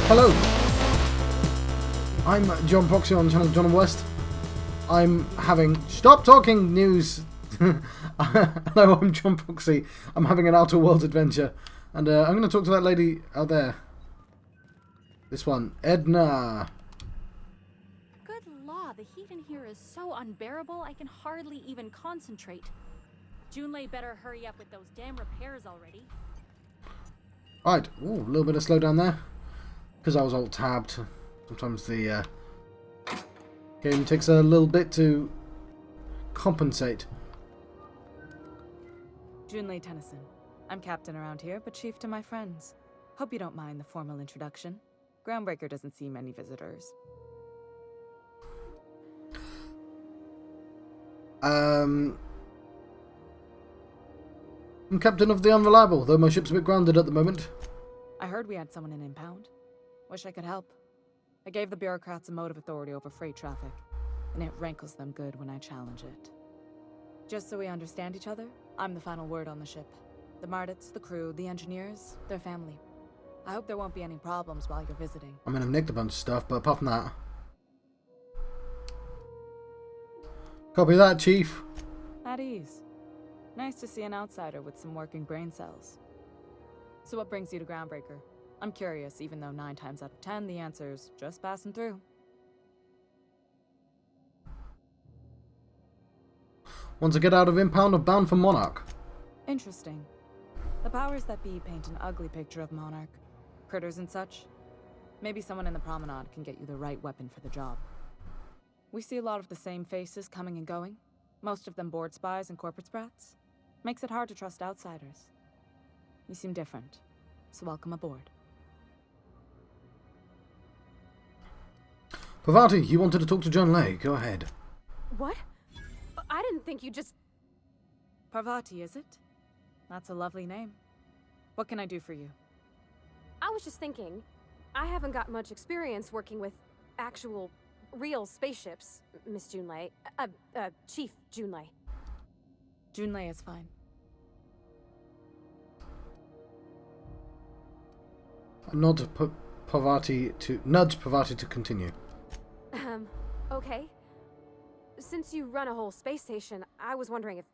Hello, I'm John Proxy on the channel John West. I'm having... Stop talking news! Hello, I'm John Proxy. I'm having an Outer Worlds adventure. And I'm going to talk to that lady out there. This one, Edna. Good law, the heat in here is so unbearable I can hardly even concentrate. Junlei better hurry up with those damn repairs already. Right, ooh, a little bit of slowdown there. Because I was alt-tabbed. Sometimes the game takes a little bit to compensate. Junlei Tennyson. I'm captain around here, but chief to my friends. Hope you don't mind the formal introduction. Groundbreaker doesn't see many visitors. I'm captain of the Unreliable, though my ship's a bit grounded at the moment. I heard we had someone in impound. Wish I could help. I gave the bureaucrats a motive authority over freight traffic, and it rankles them good when I challenge it. Just so we understand each other, I'm the final word on the ship. The Mardits, the crew, the engineers, their family. I hope there won't be any problems while you're visiting. I mean, I've nicked a bunch of stuff, but apart from that... Copy that, Chief. At ease. Nice to see an outsider with some working brain cells. So what brings you to Groundbreaker? I'm curious, even though 9 times out of 10 the answer's just passing through. Once I get out of impound, I'm bound for Monarch. Interesting. The powers that be paint an ugly picture of Monarch. Critters and such. Maybe someone in the promenade can get you the right weapon for the job. We see a lot of the same faces coming and going. Most of them board spies and corporate sprats. Makes it hard to trust outsiders. You seem different, so welcome aboard. Pavati, you wanted to talk to Junlei. Go ahead. What? I didn't think you just... Parvati, is it? That's a lovely name. What can I do for you? I was just thinking, I haven't got much experience working with actual, real spaceships, Miss Junlei. Chief Junlei. Junlei is fine. I nudge Pavati to continue. Okay. Since you run a whole space station, I was wondering if...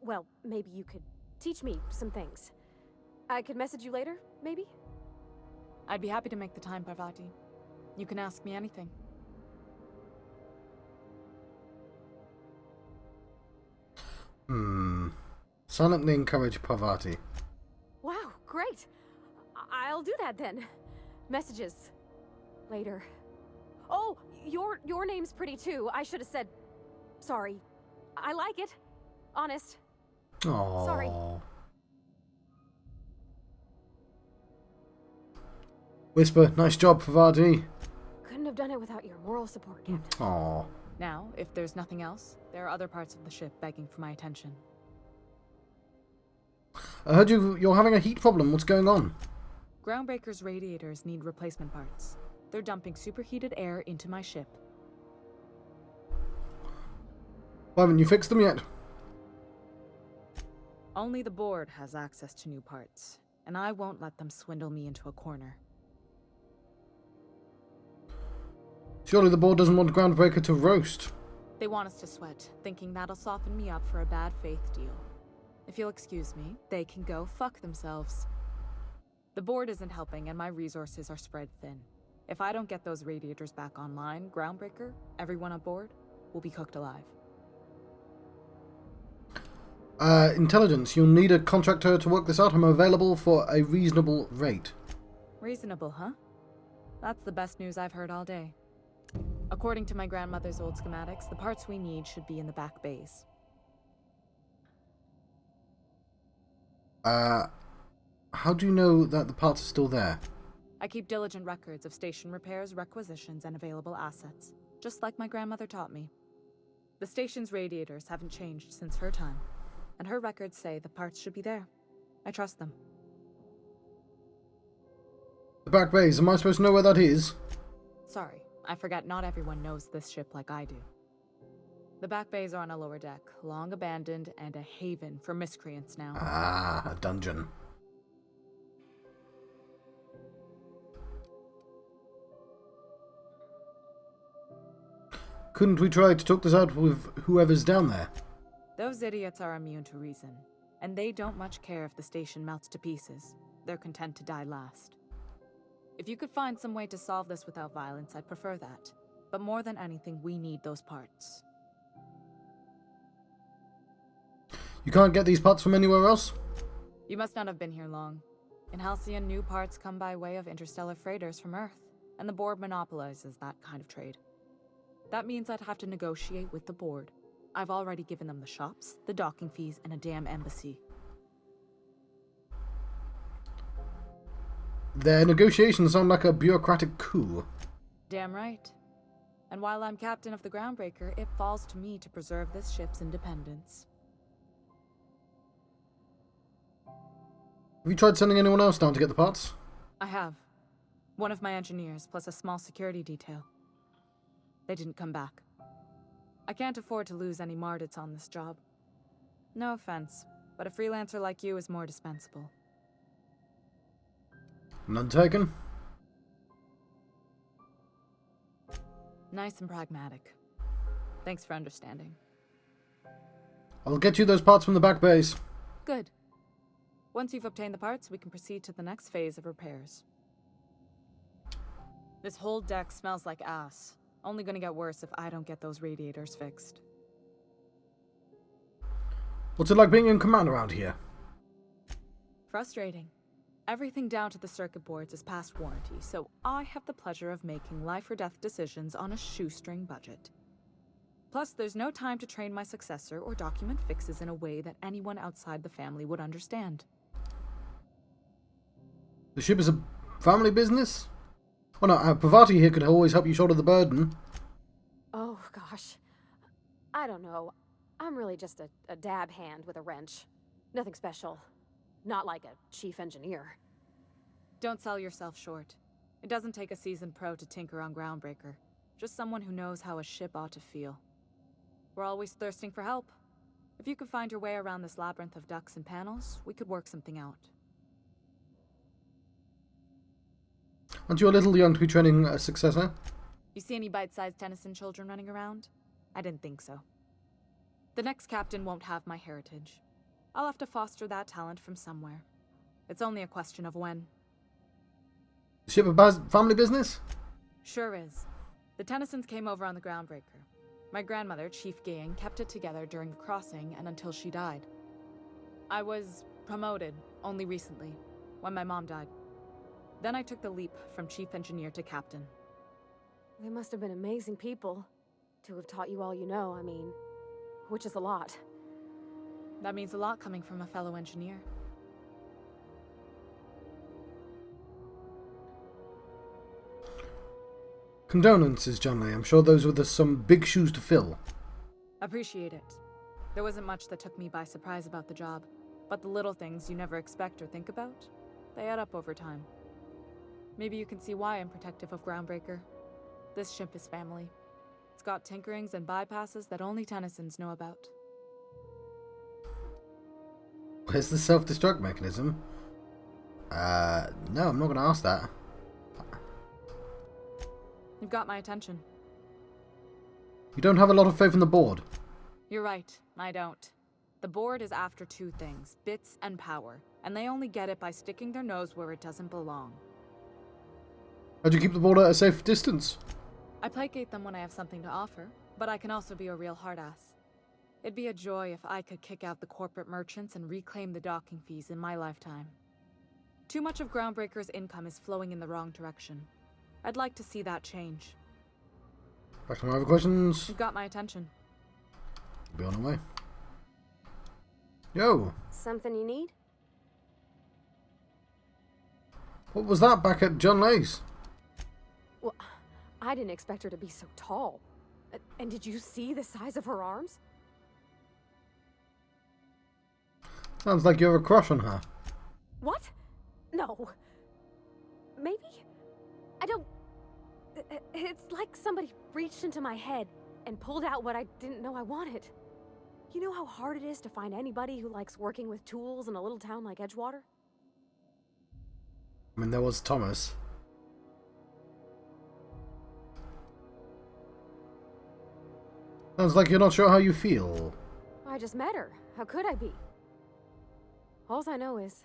Well, maybe you could teach me some things. I could message you later, maybe? I'd be happy to make the time, Parvati. You can ask me anything. Silently encourage Pavati. Wow, great. I'll do that then. Messages. Later. Oh, your name's pretty too. I should have said... Sorry. I like it. Honest. Aww. Sorry. Whisper, nice job, Pavati. Couldn't have done it without your moral support, Captain. Aww. Now, if there's nothing else, there are other parts of the ship begging for my attention. I heard you're having a heat problem. What's going on? Groundbreaker's radiators need replacement parts. They're dumping superheated air into my ship. Why haven't you fixed them yet? Only the board has access to new parts, and I won't let them swindle me into a corner. Surely the board doesn't want Groundbreaker to roast. They want us to sweat, thinking that'll soften me up for a bad faith deal. If you'll excuse me, they can go fuck themselves. The board isn't helping, and my resources are spread thin. If I don't get those radiators back online, Groundbreaker, everyone aboard, will be cooked alive. Intelligence, you'll need a contractor to work this out. I'm available for a reasonable rate. Reasonable, huh? That's the best news I've heard all day. According to my grandmother's old schematics, the parts we need should be in the back bays. How do you know that the parts are still there? I keep diligent records of station repairs, requisitions, and available assets, just like my grandmother taught me. The station's radiators haven't changed since her time, and her records say the parts should be there. I trust them. The back bays, am I supposed to know where that is? Sorry, I forgot not everyone knows this ship like I do. The back bays are on a lower deck, long abandoned and a haven for miscreants now. Ah, a dungeon. couldn't we try to talk this out with whoever's down there? Those idiots are immune to reason, and they don't much care if the station melts to pieces. They're content to die last. If you could find some way to solve this without violence, I'd prefer that. But more than anything, we need those parts. You can't get these parts from anywhere else? You must not have been here long. In Halcyon, new parts come by way of interstellar freighters from Earth, and the board monopolizes that kind of trade. That means I'd have to negotiate with the board. I've already given them the shops, the docking fees, and a damn embassy. Their negotiations sound like a bureaucratic coup. Damn right. And while I'm captain of the Groundbreaker, it falls to me to preserve this ship's independence. Have you tried sending anyone else down to get the parts? I have. One of my engineers, plus a small security detail. They didn't come back. I can't afford to lose any Mardits on this job. No offense, but a freelancer like you is more dispensable. None taken? Nice and pragmatic. Thanks for understanding. I'll get you those parts from the back base. Good. Once you've obtained the parts, we can proceed to the next phase of repairs. This whole deck smells like ass. Only gonna get worse if I don't get those radiators fixed. What's it like being in command around here? Frustrating. Everything down to the circuit boards is past warranty, so I have the pleasure of making life-or-death decisions on a shoestring budget. Plus, there's no time to train my successor or document fixes in a way that anyone outside the family would understand. The ship is a family business? Oh no, Pavati here could always help you shoulder the burden. Oh, gosh. I don't know. I'm really just a dab hand with a wrench. Nothing special. Not like a chief engineer. Don't sell yourself short. It doesn't take a seasoned pro to tinker on Groundbreaker. Just someone who knows how a ship ought to feel. We're always thirsting for help. If you could find your way around this labyrinth of ducts and panels, we could work something out. Aren't you a little young to be training a successor? You see any bite-sized Tennyson children running around? I didn't think so. The next captain won't have my heritage. I'll have to foster that talent from somewhere. It's only a question of when. The ship a family business? Sure is. The Tennysons came over on the Groundbreaker. My grandmother, Chief Gayen, kept it together during the crossing and until she died. I was promoted only recently, when my mom died. Then I took the leap from chief engineer to captain. They must have been amazing people to have taught you all you know, I mean, which is a lot. That means a lot coming from a fellow engineer. Condolences, John Lee. I'm sure those were some big shoes to fill. Appreciate it. There wasn't much that took me by surprise about the job, but the little things you never expect or think about, they add up over time. Maybe you can see why I'm protective of Groundbreaker. This ship is family. It's got tinkerings and bypasses that only Tennysons know about. Where's the self-destruct mechanism? No, I'm not going to ask that. You've got my attention. You don't have a lot of faith in the board. You're right, I don't. The board is after two things, bits and power, and they only get it by sticking their nose where it doesn't belong. How'd you keep the board at a safe distance? I placate them when I have something to offer, but I can also be a real hard-ass. It'd be a joy if I could kick out the corporate merchants and reclaim the docking fees in my lifetime. Too much of Groundbreaker's income is flowing in the wrong direction. I'd like to see that change. Back to my other questions. You've got my attention. Be on the way. Yo! Something you need? What was that back at John Lay's? Well, I didn't expect her to be so tall. And did you see the size of her arms? Sounds like you have a crush on her. What? No. Maybe? I don't... It's like somebody reached into my head and pulled out what I didn't know I wanted. You know how hard it is to find anybody who likes working with tools in a little town like Edgewater? I mean, there was Thomas. Sounds like you're not sure how you feel. I just met her. How could I be? All I know is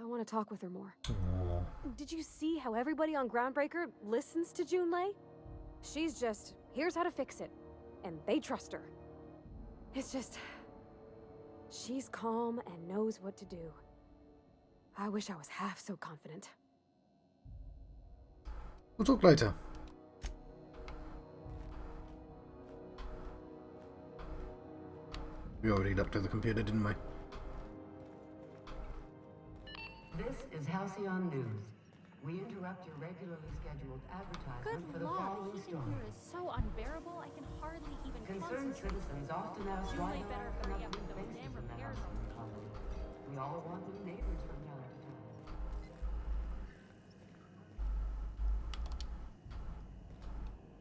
I want to talk with her more. Aw. Did you see how everybody on Groundbreaker listens to Junlei? She's just, here's how to fix it. And they trust her. It's just, she's calm and knows what to do. I wish I was half so confident. We'll talk later. We already looked at the computer, didn't we? This is Halcyon News. We interrupt your regularly scheduled advertisement for Good the lord, following the heat in story. here is so unbearable, I can hardly even Concerned concentrate. citizens often ask You why may there better aren't hurry enough up new with those faces damn in the repairs housing colony. We all want new neighbors from time to time.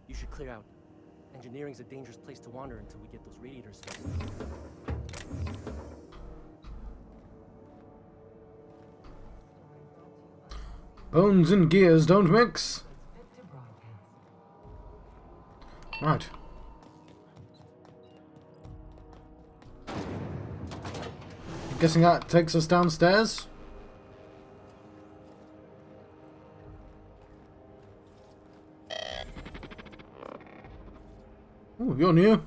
You should clear out. Engineering's a dangerous place to wander until we get those radiators fixed. Bones and gears don't mix. Fit to broadcast. Right. Guessing that takes us downstairs. Ooh, you're new.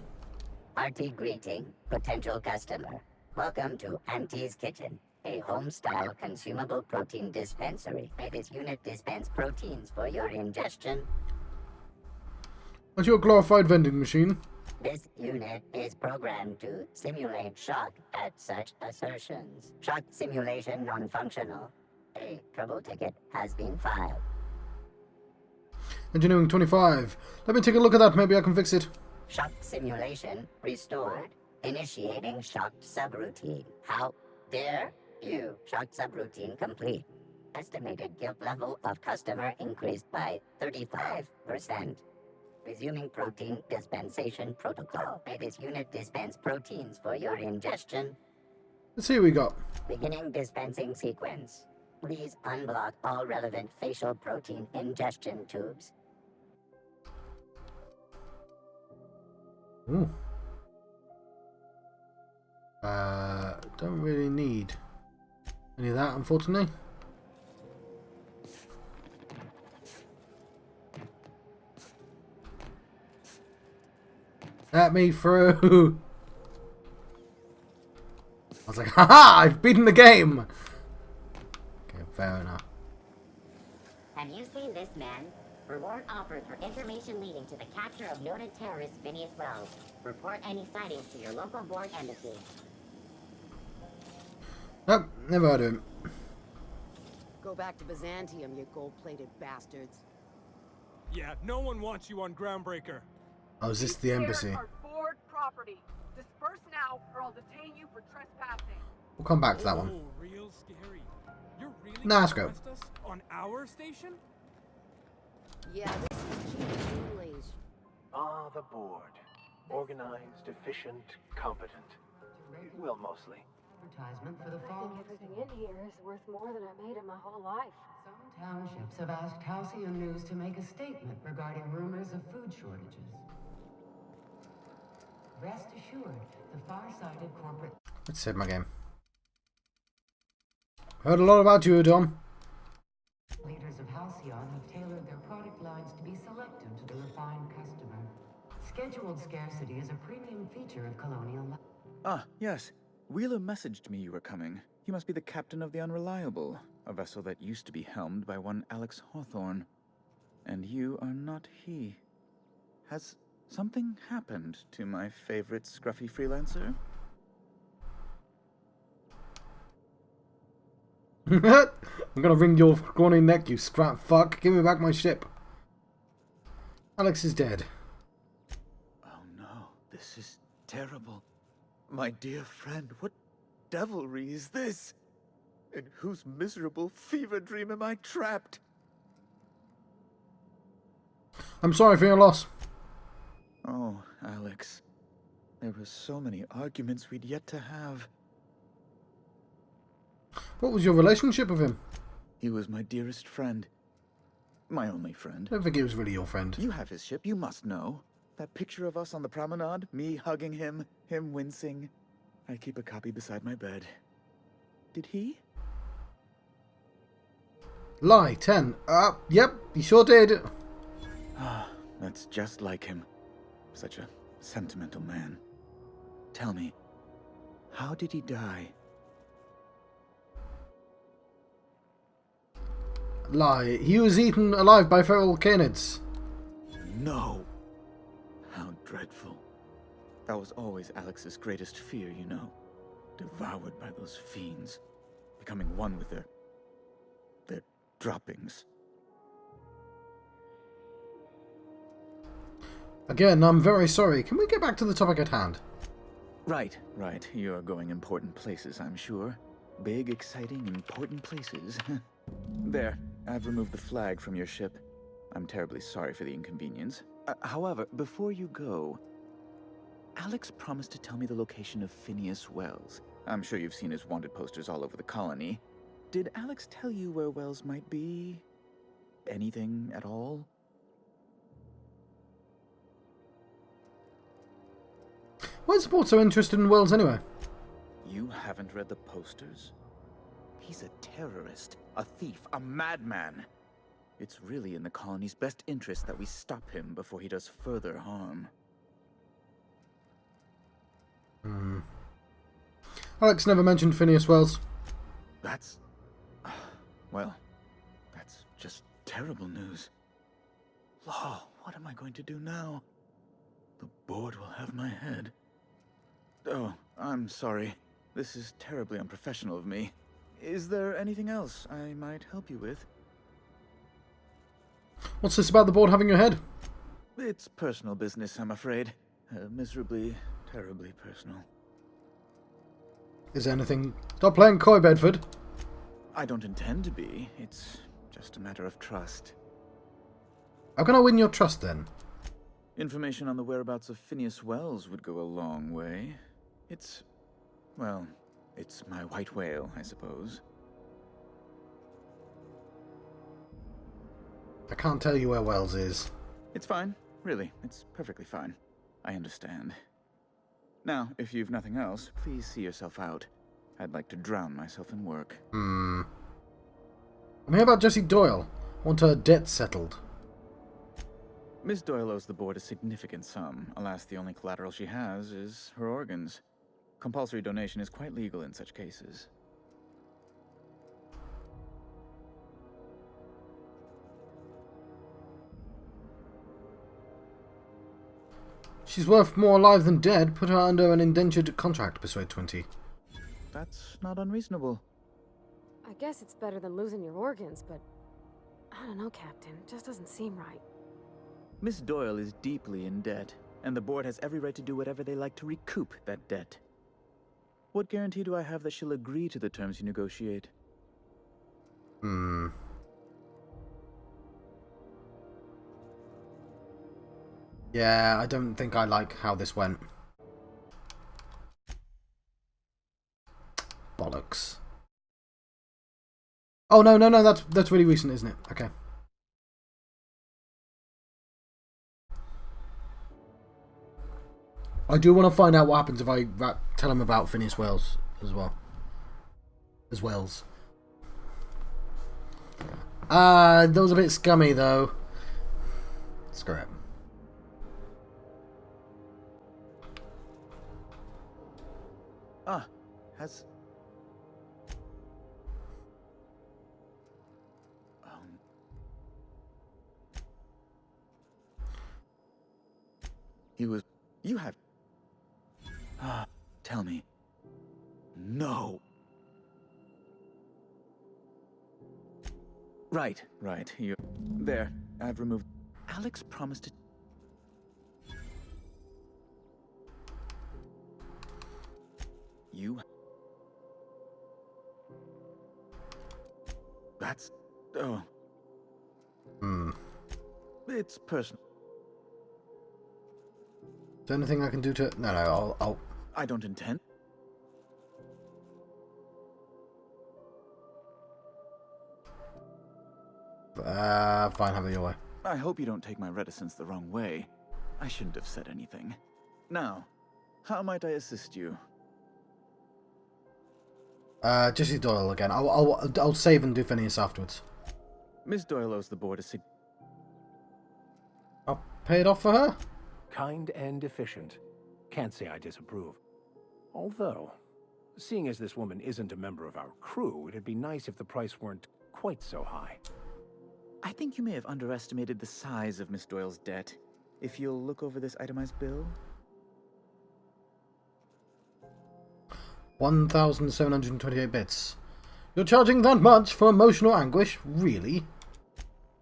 Hearty greeting, potential customer. Welcome to Auntie's Kitchen, a home-style consumable protein dispensary. May this unit dispense proteins for your ingestion. Aren't you a glorified vending machine? This unit is programmed to simulate shock at such assertions. Shock simulation non-functional. A trouble ticket has been filed. Engineering 25. Let me take a look at that. Maybe I can fix it. Shock simulation restored. Initiating shocked subroutine. How dare you? Shocked subroutine complete. Estimated guilt level of customer increased by 35%. Resuming protein dispensation protocol. May this unit dispense proteins for your ingestion. Let's see what we got. Beginning dispensing sequence. Please unblock all relevant facial protein ingestion tubes. Ooh. Don't really need any of that, unfortunately. Let me through. I was like, haha, I've beaten the game. Okay, fair enough. Have you seen this man? Reward offered for information leading to the capture of noted terrorist Phineas Wells. Report any sightings to your local board embassy. Nope, never heard of him. Go back to Byzantium, you gold-plated bastards. Yeah, no one wants you on Groundbreaker. Oh, is this the embassy? Are board property. Disperse now, or I'll detain you for trespassing. We'll come back to that one. Oh, real scary. You're really Nah, let's gonna go. arrest us on our station? Yeah, this is Chief Junlei's. Ah, the board. Organized, efficient, competent. Well, mostly. Advertisement for the following. Everything in here is worth more than I made in my whole life. Some townships have asked Halcyon News to make a statement regarding rumors of food shortages. Rest assured, the far-sighted corporate... Let's save my game. Heard a lot about you, Dom. Leaders of Halcyon have tailored their product lines to be selective to the refined customer. Scheduled scarcity is a premium feature of colonial life. Ah, yes. Wheeler messaged me you were coming. You must be the captain of the Unreliable, a vessel that used to be helmed by one Alex Hawthorne. And you are not he. Has something happened to my favorite scruffy freelancer? I'm gonna wring your scrawny neck, you scrap fuck. Give me back my ship. Alex is dead. Oh no, this is terrible. My dear friend, what devilry is this? In whose miserable fever dream am I trapped? I'm sorry for your loss. Oh, Alex. There were so many arguments we'd yet to have. What was your relationship with him? He was my dearest friend. My only friend. I don't think he was really your friend. You have his ship, you must know. That picture of us on the promenade, me hugging him, him wincing. I keep a copy beside my bed. Did he? Lie, 10. Yep, he sure did. Ah, that's just like him. Such a sentimental man. Tell me, how did he die? Lie, he was eaten alive by feral canids. No. How dreadful. That was always Alex's greatest fear, you know. Devoured by those fiends. Becoming one with their droppings. Again, I'm very sorry. Can we get back to the topic at hand? Right. You're going important places, I'm sure. Big, exciting, important places. There, I've removed the flag from your ship. I'm terribly sorry for the inconvenience. However, before you go, Alex promised to tell me the location of Phineas Wells. I'm sure you've seen his wanted posters all over the colony. Did Alex tell you where Wells might be? Anything at all? Why is the board so interested in Wells anyway? You haven't read the posters? He's a terrorist, a thief, a madman. It's really in the colony's best interest that we stop him before he does further harm. Alex never mentioned Phineas Wells. That's... well, that's just terrible news. Law, what am I going to do now? The board will have my head. Oh, I'm sorry. This is terribly unprofessional of me. Is there anything else I might help you with? What's this about the board having your head? It's personal business, I'm afraid. Miserably, terribly personal. Is there anything... Stop playing coy, Bedford. I don't intend to be. It's just a matter of trust. How can I win your trust, then? Information on the whereabouts of Phineas Wells would go a long way. Well, it's my white whale, I suppose. I can't tell you where Wells is. It's fine. Really, it's perfectly fine. I understand. Now, if you've nothing else, please see yourself out. I'd like to drown myself in work. I'm here about Jessie Doyle. I want her debt settled. Miss Doyle owes the board a significant sum. Alas, the only collateral she has is her organs. Compulsory donation is quite legal in such cases. She's worth more alive than dead. Put her under an indentured contract, Persuade 20. That's not unreasonable. I guess it's better than losing your organs, but... I don't know, Captain. It just doesn't seem right. Miss Doyle is deeply in debt, and the board has every right to do whatever they like to recoup that debt. What guarantee do I have that she'll agree to the terms you negotiate? Yeah, I don't think I like how this went. Bollocks. Oh, no, that's really recent, isn't it? Okay. I do want to find out what happens if I tell him about Phineas Wells as well. That was a bit scummy, though. Screw it. Has... He was... You have... Tell me. No. Right. You... There. I've removed... Alex promised to... You... That's... Oh. It's personal. Is there anything I can do to... No, I'll... I don't intend... Fine, have it your way. I hope you don't take my reticence the wrong way. I shouldn't have said anything. Now, how might I assist you? Jesse Doyle again. I'll save and do Phineas afterwards. Miss Doyle owes the board a I'll pay it off for her? Kind and efficient. Can't say I disapprove. Although, seeing as this woman isn't a member of our crew, it'd be nice if the price weren't quite so high. I think you may have underestimated the size of Miss Doyle's debt. If you'll look over this itemized bill. 1,728 bits. You're charging that much for emotional anguish? Really?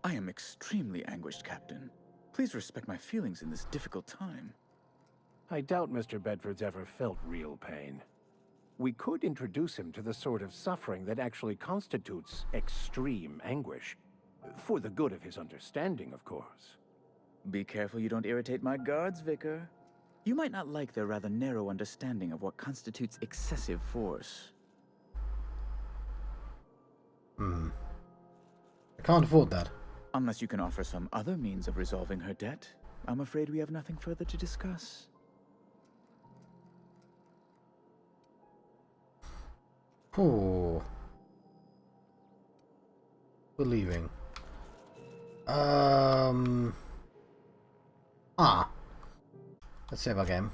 I am extremely anguished, Captain. Please respect my feelings in this difficult time. I doubt Mr. Bedford's ever felt real pain. We could introduce him to the sort of suffering that actually constitutes extreme anguish. For the good of his understanding, of course. Be careful you don't irritate my guards, Vicar. You might not like their rather narrow understanding of what constitutes excessive force. I can't afford that. Unless you can offer some other means of resolving her debt, I'm afraid we have nothing further to discuss. Oh. We're leaving. Let's save our game.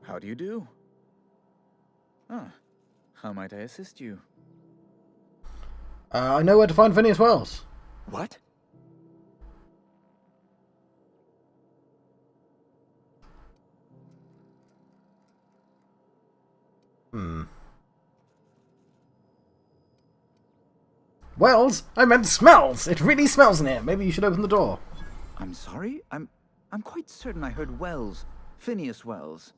How do you do? How might I assist you? I know where to find Phineas Wells. What? Wells? I meant smells! It really smells in here. Maybe you should open the door. I'm sorry? I'm quite certain I heard Wells. Phineas Wells.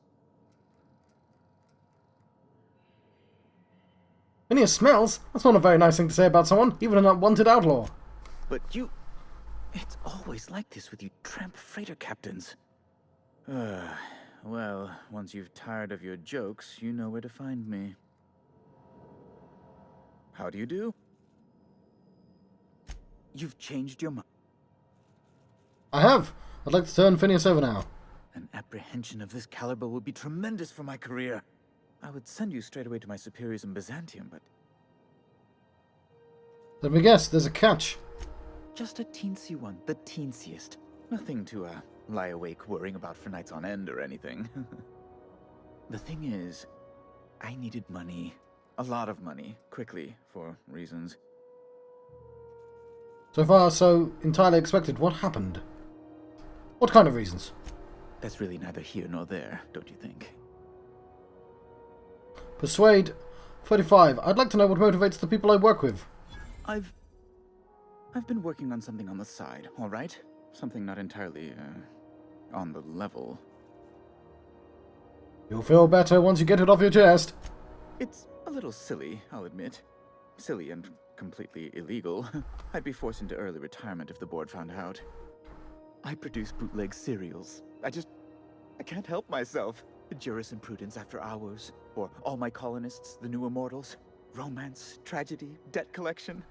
Phineas smells? That's not a very nice thing to say about someone, even an unwanted outlaw. But you... It's always like this with you tramp freighter captains. Well, once you've tired of your jokes, you know where to find me. How do you do? You've changed your mind. I have. I'd like to turn Phineas over now. An apprehension of this caliber would be tremendous for my career. I would send you straight away to my superiors in Byzantium, but... Let me guess, there's a catch. Just a teensy one, the teensiest. Nothing to, lie awake worrying about for nights on end or anything. The thing is, I needed money. A lot of money, quickly, for reasons. So far, so entirely expected. What happened? What kind of reasons? That's really neither here nor there, don't you think? Persuade 45. I'd like to know what motivates the people I work with. I've been working on something on the side, all right? Something not entirely, on the level. You'll feel better once you get it off your chest. It's a little silly, I'll admit. Silly and completely illegal. I'd be forced into early retirement if the board found out. I produce bootleg serials. I can't help myself. Jurisprudence after hours, or All My Colonists, The New Immortals, romance, tragedy, debt collection.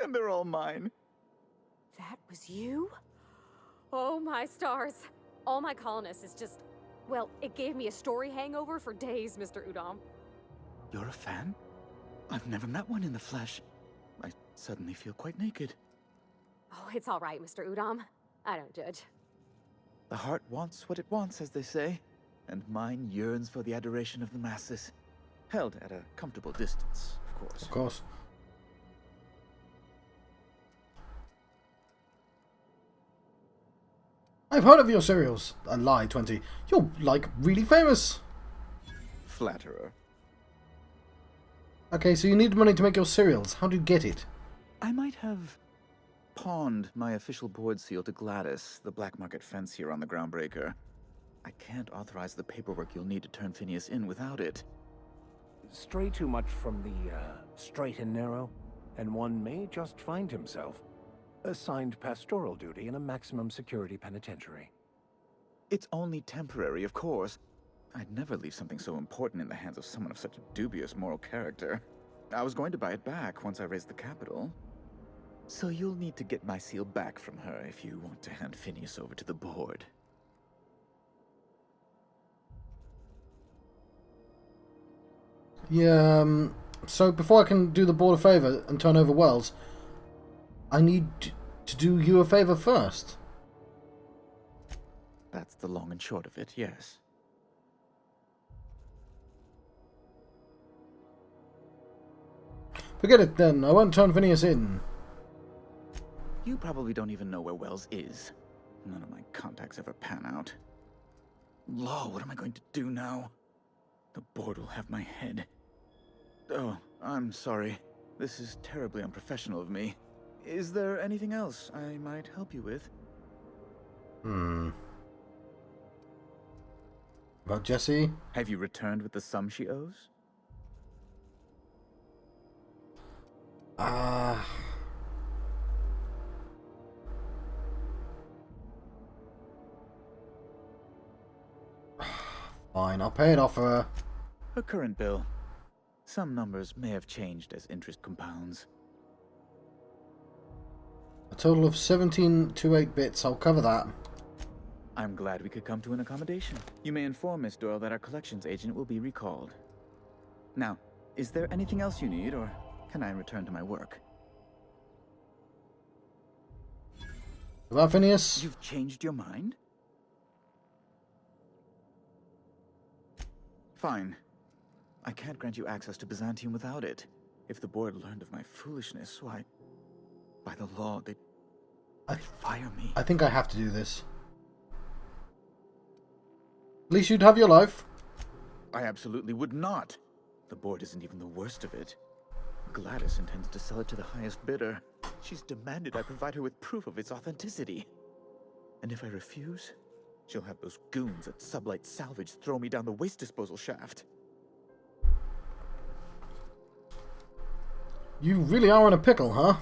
And they're all mine. That was you? Oh my stars. All My Colonists is just... Well, it gave me a story hangover for days, Mr. Udom. You're a fan? I've never met one in the flesh. I suddenly feel quite naked. Oh, it's all right, Mr. Udom. I don't judge. The heart wants what it wants, as they say. And mine yearns for the adoration of the masses. Held at a comfortable distance, of course. Of course. I've heard of your serials. A lie, 20. You're, like, really famous. Flatterer. Okay, so you need money to make your serials. How do you get it? I might have pawned my official board seal to Gladys, the black market fence here on the Groundbreaker. I can't authorize the paperwork you'll need to turn Phineas in without it. Stray too much from the, straight and narrow, and one may just find himself assigned pastoral duty in a maximum security penitentiary. It's only temporary, of course. I'd never leave something so important in the hands of someone of such a dubious moral character. I was going to buy it back once I raised the capital. So you'll need to get my seal back from her if you want to hand Phineas over to the board. Yeah, so before I can do the board a favour and turn over Wells, I need to do you a favour first. That's the long and short of it, yes. Forget it then, I won't turn Phineas in. You probably don't even know where Wells is. None of my contacts ever pan out. Law, what am I going to do now? The board will have my head. Oh, I'm sorry. This is terribly unprofessional of me. Is there anything else I might help you with? About Jessie? Have you returned with the sum she owes? Fine, I'll pay it off for her. Her current bill. Some numbers may have changed as interest compounds. A total of 1728 bits, I'll cover that. I'm glad we could come to an accommodation. You may inform Miss Doyle that our collections agent will be recalled. Now, is there anything else you need, or can I return to my work? About Phineas? You've changed your mind? Fine. I can't grant you access to Byzantium without it. If the board learned of my foolishness, why, by the law, they'd fire me. I think I have to do this. At least you'd have your life. I absolutely would not. The board isn't even the worst of it. Gladys intends to sell it to the highest bidder. She's demanded I provide her with proof of its authenticity. And if I refuse, she'll have those goons at Sublight Salvage throw me down the waste disposal shaft. You really are in a pickle, huh?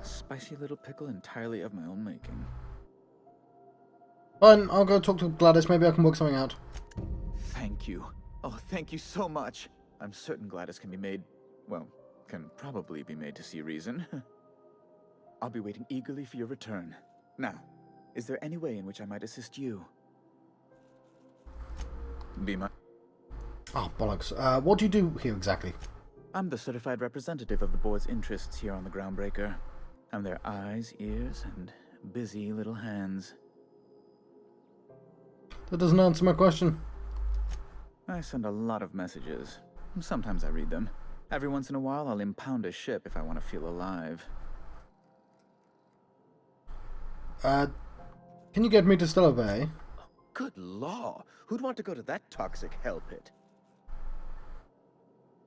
A spicy little pickle entirely of my own making. Fine, I'll go talk to Gladys. Maybe I can work something out. Thank you. Oh, thank you so much. I'm certain Gladys can be made, well, can probably be made to see reason. I'll be waiting eagerly for your return. Now, is there any way in which I might assist you? Oh, bollocks. What do you do here exactly? I'm the certified representative of the board's interests here on the Groundbreaker. I'm their eyes, ears, and busy little hands. That doesn't answer my question. I send a lot of messages. Sometimes I read them. Every once in a while, I'll impound a ship if I want to feel alive. Can you get me to Stellar Bay? Good law! Who'd want to go to that toxic hell pit?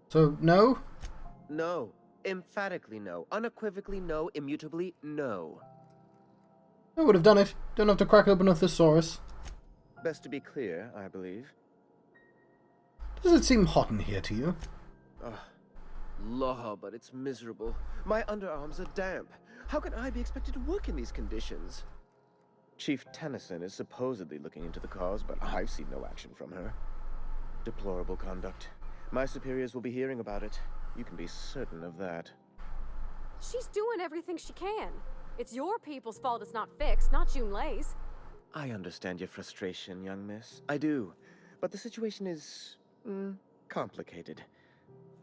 So, no? No. Emphatically no. Unequivocally no. Immutably no. I would have done it. Don't have to crack open a thesaurus. Best to be clear, I believe. Does it seem hot in here to you? Law, but it's miserable. My underarms are damp. How can I be expected to work in these conditions? Chief Tennyson is supposedly looking into the cause, but I've seen no action from her. Deplorable conduct. My superiors will be hearing about it. You can be certain of that. She's doing everything she can. It's your people's fault it's not fixed, not June Lay's. I understand your frustration, young miss. I do. But the situation is... complicated.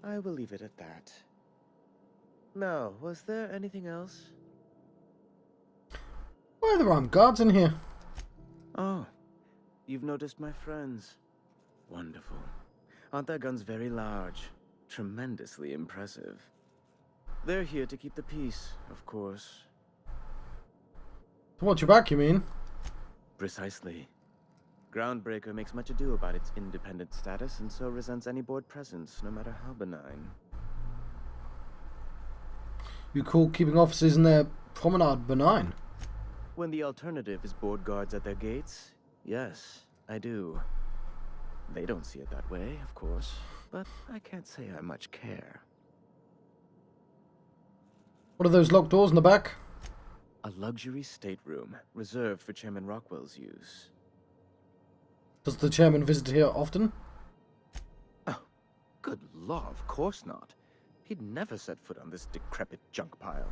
I will leave it at that. Now, was there anything else? Why are there armed guards in here? Oh, you've noticed my friends. Wonderful. Aren't their guns very large? Tremendously impressive. They're here to keep the peace, of course. To watch your back, you mean? Precisely. Groundbreaker makes much ado about its independent status, and so resents any board presence, no matter how benign. You call keeping officers in their promenade benign? When the alternative is board guards at their gates, yes, I do. They don't see it that way, of course, but I can't say I much care. What are those locked doors in the back? A luxury stateroom, reserved for Chairman Rockwell's use. Does the chairman visit here often? Oh, good law, of course not. He'd never set foot on this decrepit junk pile.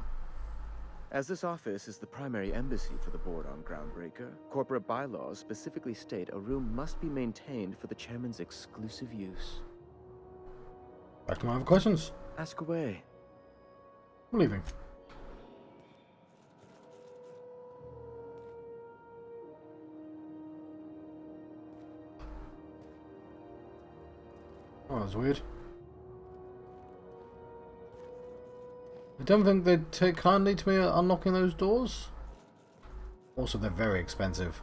As this office is the primary embassy for the board on Groundbreaker, corporate bylaws specifically state a room must be maintained for the chairman's exclusive use. Back to my other questions. Ask away. I'm leaving. Oh, that's weird. I don't think they'd take kindly to me unlocking those doors. Also, they're very expensive.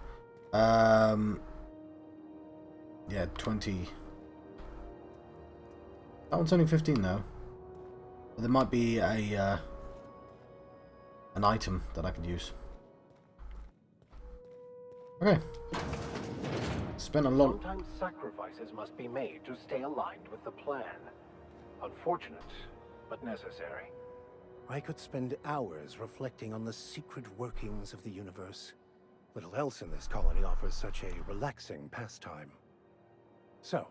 Yeah, 20. That one's only 15 though. But there might be a an item that I could use. Okay. Spent a lot. Sometimes sacrifices must be made to stay aligned with the plan. Unfortunate, but necessary. I could spend hours reflecting on the secret workings of the universe. Little else in this colony offers such a relaxing pastime. So,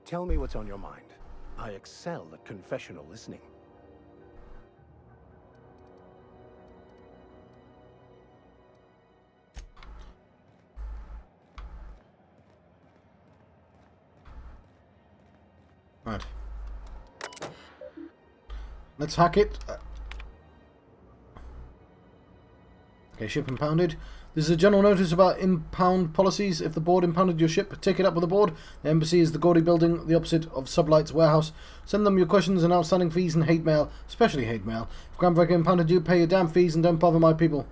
tell me what's on your mind. I excel at confessional listening. Right. Let's hack it. Okay, ship impounded. This is a general notice about impound policies. If the board impounded your ship, take it up with the board. The embassy is the gaudy building, the opposite of Sublight's warehouse. Send them your questions and outstanding fees and hate mail, especially hate mail. If Groundbreaker impounded you, pay your damn fees and don't bother my people.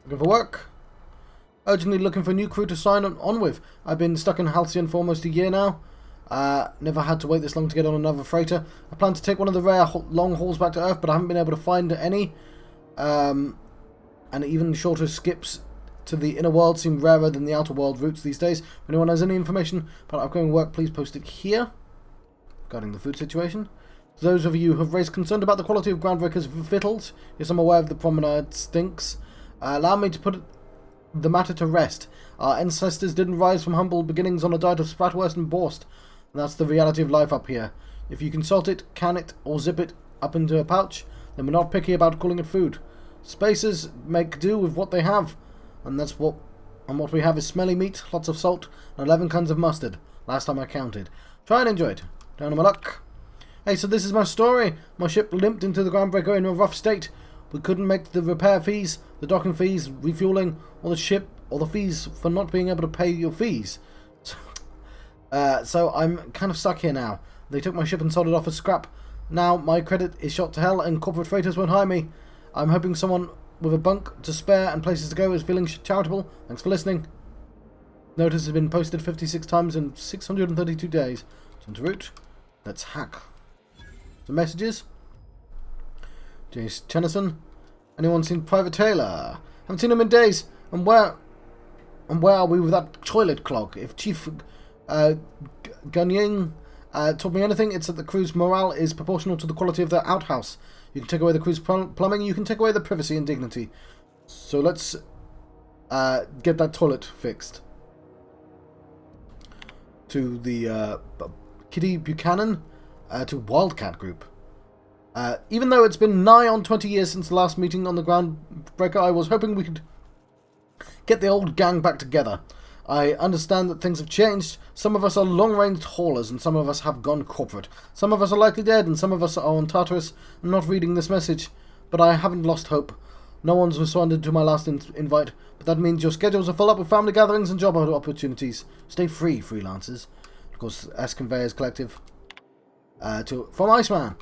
Looking for work? Urgently looking for a new crew to sign on with. I've been stuck in Halcyon for almost a year now. Never had to wait this long to get on another freighter. I plan to take one of the rare long hauls back to Earth, but I haven't been able to find any. And even shorter skips to the inner world seem rarer than the outer world routes these days. If anyone has any information about upcoming work, please post it here. Regarding the food situation. To those of you who have raised concern about the quality of Groundbreaker's victuals, yes, I'm aware of the promenade stinks. Allow me to put the matter to rest. Our ancestors didn't rise from humble beginnings on a diet of spratwurst and borst. And that's the reality of life up here. If you can salt it, can it, or zip it up into a pouch, then we're not picky about calling it food. Spacers make do with what they have, and what we have is smelly meat, lots of salt, and 11 kinds of mustard. Last time I counted. Try and enjoy it. Down on my luck. Hey, so this is my story. My ship limped into the Groundbreaker in a rough state. We couldn't make the repair fees, the docking fees, refueling, or the ship, or the fees for not being able to pay your fees. So I'm kind of stuck here now. They took my ship and sold it off as scrap. Now my credit is shot to hell and corporate freighters won't hire me. I'm hoping someone with a bunk to spare and places to go is feeling charitable. Thanks for listening. Notice has been posted 56 times in 632 days. Turn to route. Let's hack. Some messages. Jace Tennyson. Anyone seen Private Taylor? Haven't seen him in days. And where are we with that toilet clog? If Chief Gunying taught me anything, it's that the crew's morale is proportional to the quality of their outhouse. You can take away the crew's plumbing, you can take away the privacy and dignity. So let's get that toilet fixed. To the Kitty Buchanan, to Wildcat Group. Even though it's been nigh on 20 years since the last meeting on the Groundbreaker, I was hoping we could get the old gang back together. I understand that things have changed. Some of us are long-range haulers, and some of us have gone corporate. Some of us are likely dead, and some of us are on Tartarus and not reading this message. But I haven't lost hope. No one's responded to my last invite, but that means your schedules are full up with family gatherings and job opportunities. Stay free, freelancers. Of course, S Conveyors Collective. From Iceman.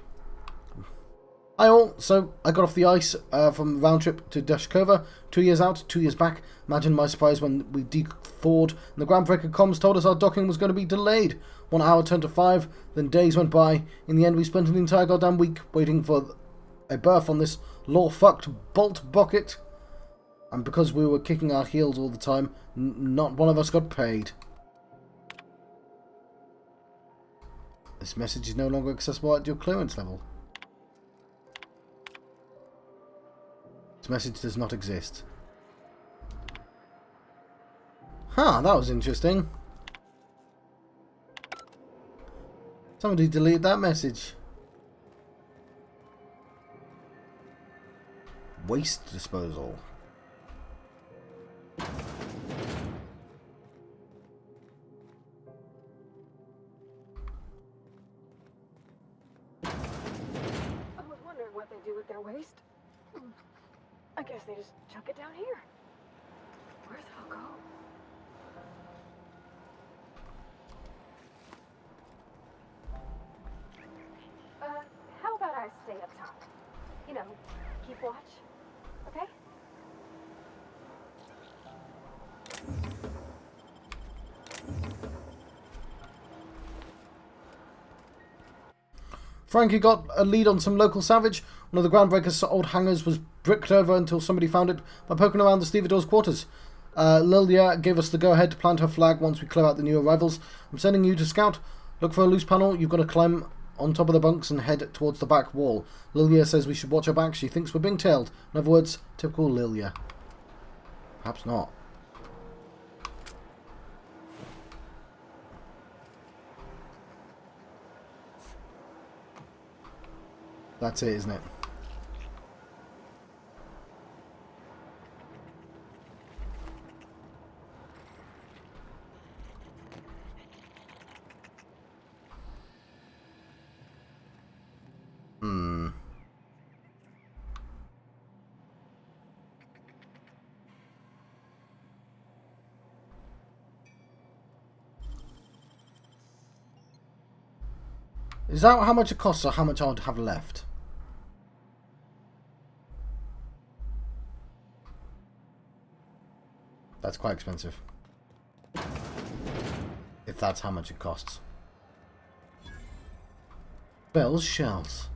Hi all, so I got off the ice from round trip to Deshkova, 2 years out, 2 years back. Imagine my surprise when we de-thawed and the Groundbreaker comms told us our docking was going to be delayed. 1 hour turned to 5, then days went by. In the end we spent an entire goddamn week waiting for a berth on this law-fucked bolt bucket. And because we were kicking our heels all the time, not one of us got paid. This message is no longer accessible at your clearance level. This message does not exist. Huh, that was interesting. Somebody deleted that message. Waste disposal. I was wondering what they do with their waste. I guess they just chuck it down here. Where's it all go? How about I stay up top? You know, keep watch, okay? Frankie got a lead on some local savage. One of the Groundbreakers' old hangars was bricked over until somebody found it by poking around the stevedore's quarters. Lilia gave us the go-ahead to plant her flag once we clear out the new arrivals. I'm sending you to scout. Look for a loose panel. You've got to climb on top of the bunks and head towards the back wall. Lilia says we should watch our back. She thinks we're being tailed. In other words, typical Lilia. Perhaps not. That's it, isn't it? Is that how much it costs or how much I would have left? That's quite expensive. If that's how much it costs. Bell's shells.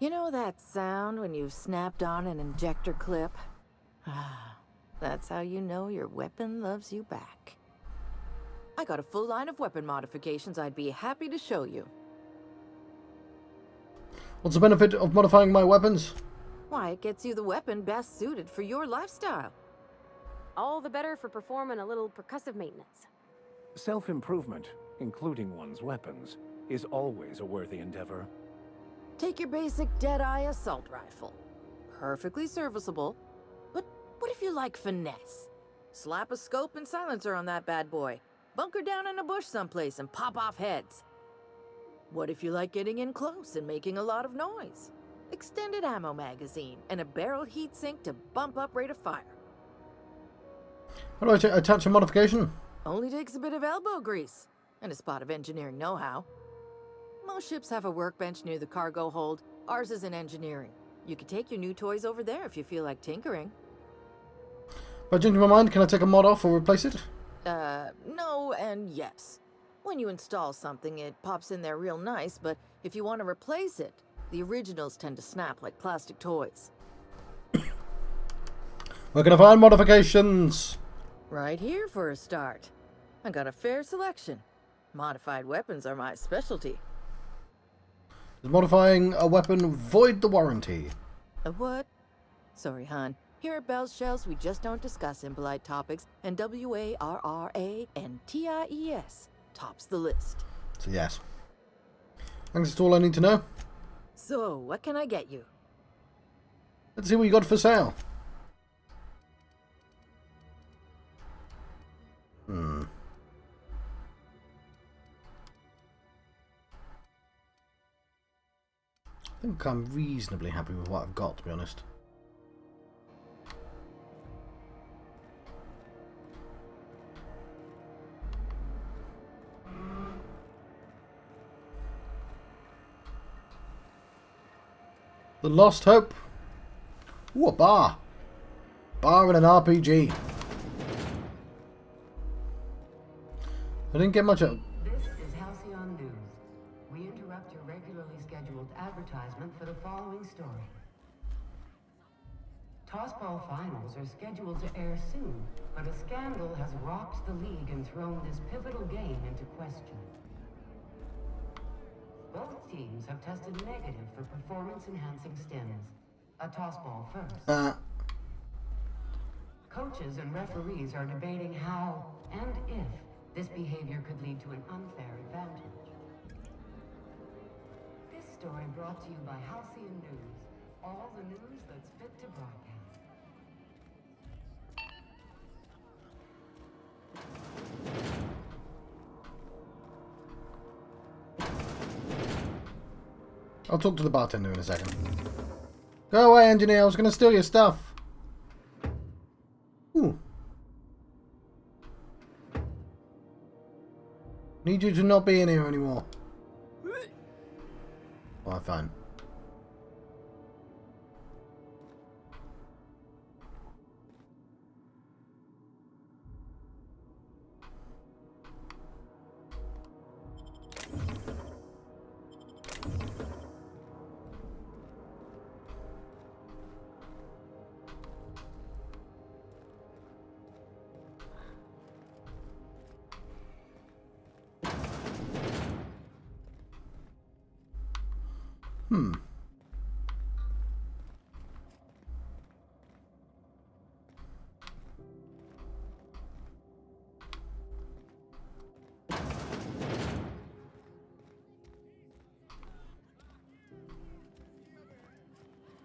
You know that sound when you've snapped on an injector clip? Ah, that's how you know your weapon loves you back. I got a full line of weapon modifications I'd be happy to show you. What's the benefit of modifying my weapons? Why, it gets you the weapon best suited for your lifestyle. All the better for performing a little percussive maintenance. Self-improvement, including one's weapons, is always a worthy endeavor. Take your basic Deadeye assault rifle. Perfectly serviceable. But what if you like finesse? Slap a scope and silencer on that bad boy. Bunker down in a bush someplace and pop off heads. What if you like getting in close and making a lot of noise? Extended ammo magazine and a barrel heatsink to bump up rate of fire. How do I attach a modification? Only takes a bit of elbow grease and a spot of engineering know-how. Most ships have a workbench near the cargo hold. Ours is in engineering. You could take your new toys over there if you feel like tinkering. If I change my mind, can I take a mod off or replace it? No and yes. When you install something, it pops in there real nice, but if you want to replace it, the originals tend to snap like plastic toys. Where can I find modifications? Right here for a start. I got a fair selection. Modified weapons are my specialty. Does modifying a weapon void the warranty? A what? Sorry, hon. Here at Bell's Shells, we just don't discuss impolite topics, and WARRANTIES tops the list. So yes. Thanks, that's all I need to know. So, what can I get you? Let's see what you got for sale. I think I'm reasonably happy with what I've got, to be honest. The Lost Hope. Ooh, a bar. Bar and an RPG. I didn't get much of. This is Halcyon News. We interrupt your regularly scheduled advertisement for the following story. Tossball finals are scheduled to air soon, but a scandal has rocked the league and thrown this pivotal game into question. Both teams have tested negative for performance-enhancing stims. A tossball first. Coaches and referees are debating how and if this behavior could lead to an unfair advantage. This story brought to you by Halcyon News. All the news that's fit to broadcast. I'll talk to the bartender in a second. Go away, engineer. I was going to steal your stuff. Ooh. Need you to not be in here anymore. Well, fine.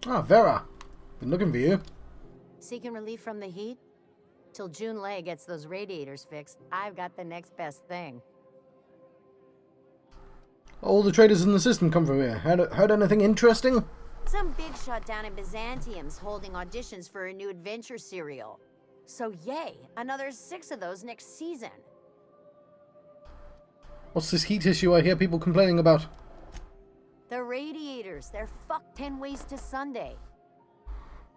Ah, Vera. Been looking for you. Seeking relief from the heat? Till June Lei gets those radiators fixed, I've got the next best thing. All the traders in the system come from here. Heard anything interesting? Some big shot down in Byzantium's holding auditions for a new adventure serial. So yay, another 6 of those next season. What's this heat issue I hear people complaining about? The radiators, they're fucked 10 ways to Sunday.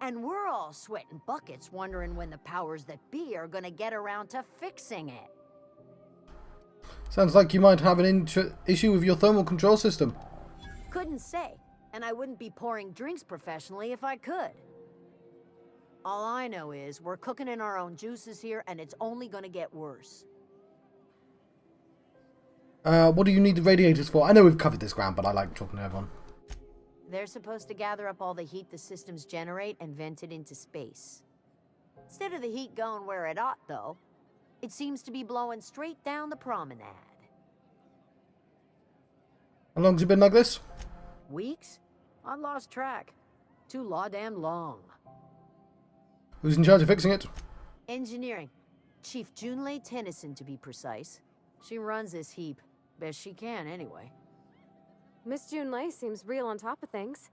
And we're all sweating buckets wondering when the powers that be are gonna get around to fixing it. Sounds like you might have an issue with your thermal control system. Couldn't say, and I wouldn't be pouring drinks professionally if I could. All I know is we're cooking in our own juices here, and it's only gonna get worse. What do you need the radiators for? I know we've covered this ground, but I like talking to everyone. They're supposed to gather up all the heat the systems generate and vent it into space. Instead of the heat going where it ought, though, it seems to be blowing straight down the promenade. How long's it been like this? Weeks? I lost track. Too law-damn long. Who's in charge of fixing it? Engineering. Chief Junlei Tennyson, to be precise. She runs this heap. Best she can, anyway. Miss Junlei seems real on top of things.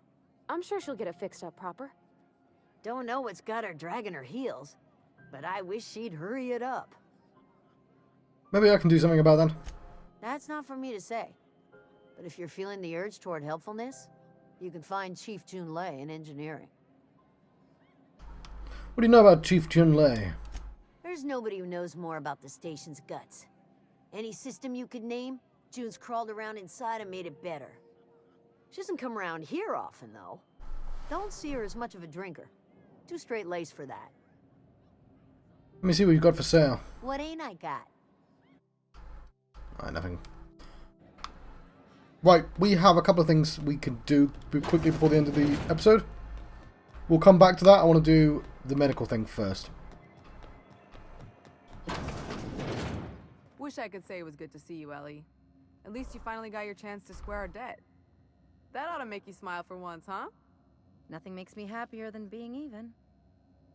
I'm sure she'll get it fixed up proper. Don't know what's got her dragging her heels, but I wish she'd hurry it up. Maybe I can do something about that. That's not for me to say. But if you're feeling the urge toward helpfulness, you can find Chief Junlei in engineering. What do you know about Chief Junlei? There's nobody who knows more about the station's guts. Any system you could name, June's crawled around inside and made it better. She doesn't come around here often, though. Don't see her as much of a drinker. Too straight-laced for that. Let me see what you've got for sale. What ain't I got? Nothing. Right, we have a couple of things we can do quickly before the end of the episode. We'll come back to that. I want to do the medical thing first. Wish I could say it was good to see you, Ellie. At least you finally got your chance to square our debt. That ought to make you smile for once, huh? Nothing makes me happier than being even.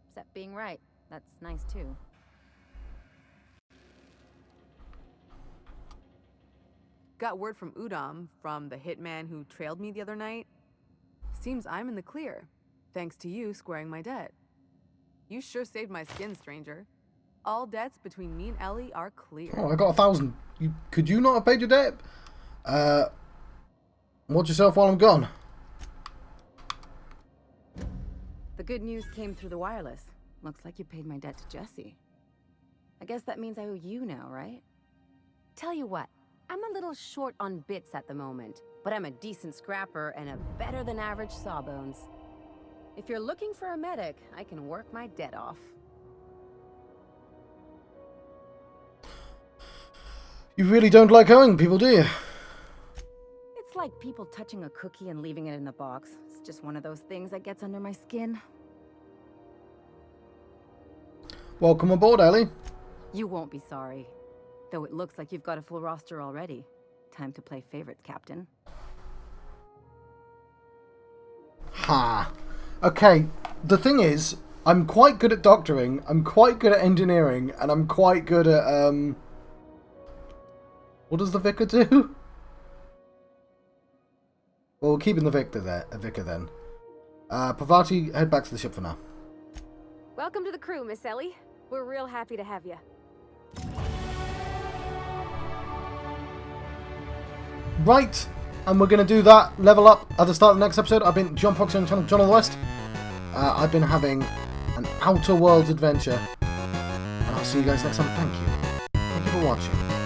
Except being right. That's nice, too. Got word from Udom, from the hitman who trailed me the other night. Seems I'm in the clear, thanks to you squaring my debt. You sure saved my skin, stranger. All debts between me and Ellie are clear. Oh, I got 1,000. Could you not have paid your debt? Watch yourself while I'm gone. The good news came through the wireless. Looks like you paid my debt to Jesse. I guess that means I owe you now, right? Tell you what, I'm a little short on bits at the moment, but I'm a decent scrapper and a better-than-average sawbones. If you're looking for a medic, I can work my debt off. You really don't like owing people, do you? It's like people touching a cookie and leaving it in the box. It's just one of those things that gets under my skin. Welcome aboard, Ellie. You won't be sorry. Though it looks like you've got a full roster already. Time to play favorites, Captain. Ha. Okay, the thing is, I'm quite good at doctoring, I'm quite good at engineering, and I'm quite good at, what does the vicar do? Well, we're keeping the vicar then. Parvati, head back to the ship for now. Welcome to the crew, Miss Ellie. We're real happy to have you. Right, and we're going to do that level up at the start of the next episode. I've been John Proxy on the channel, John of the West. I've been having an Outer Worlds adventure, and I'll see you guys next time. Thank you for watching.